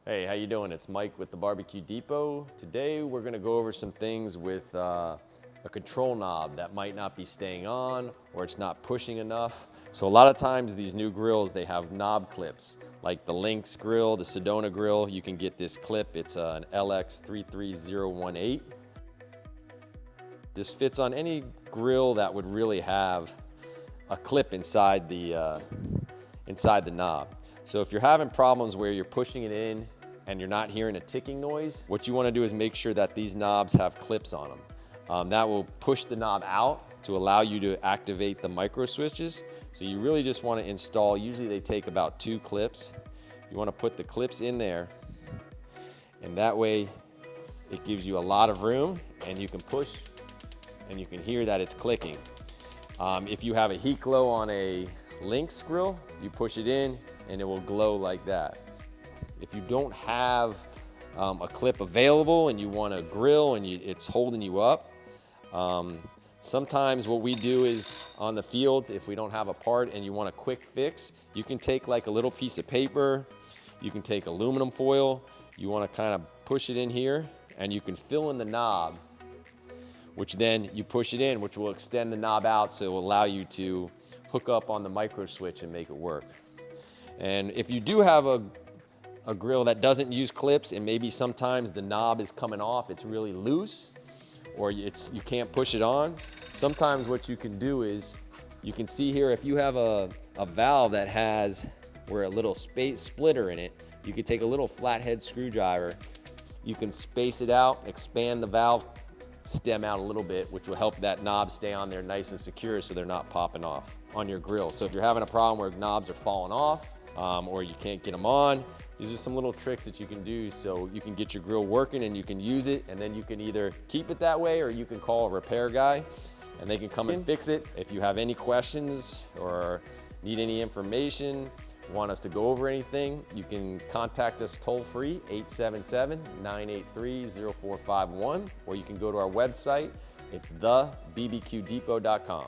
Hey, how you doing? It's Mike with the Barbecue Depot. Today we're going to go over some things with a control knob that might not be staying on or it's not pushing enough. So a lot of times these new grills, they have knob clips. Like the Lynx grill, the Sedona grill, you can get this clip. It's an LX33018. This fits on any grill that would really have a clip inside the knob. So if you're having problems where you're pushing it in and you're not hearing a ticking noise, what you want to do is make sure that these knobs have clips on them. That will push the knob out to allow you to activate the micro switches. So you really just want to install, usually they take about 2 clips. You want to put the clips in there, and that way it gives you a lot of room and you can push and you can hear that it's clicking. If you have a heat glow on a Lynx grill, you push it in and it will glow like that. If you don't have a clip available and you want to grill and it's holding you up, sometimes what we do is on the field, if we don't have a part and you want a quick fix, you can take like a little piece of paper, you can take aluminum foil, you want to kind of push it in here and you can fill in the knob, which then you push it in, which will extend the knob out, so it will allow you to hook up on the micro switch and make it work. And if you do have a grill that doesn't use clips and maybe sometimes the knob is coming off, it's really loose, or you can't push it on, sometimes what you can do is, you can see here, if you have a valve that has where a little space splitter in it, you could take a little flathead screwdriver, you can space it out, expand the valve stem out a little bit, which will help that knob stay on there nice and secure so they're not popping off on your grill. So if you're having a problem where knobs are falling off or you can't get them on, these are some little tricks that you can do so you can get your grill working and you can use it, and then you can either keep it that way or you can call a repair guy and they can come and fix it. If you have any questions or need any information, want us to go over anything, you can contact us toll free, 877-983-0451, or you can go to our website. It's thebbqdepot.com.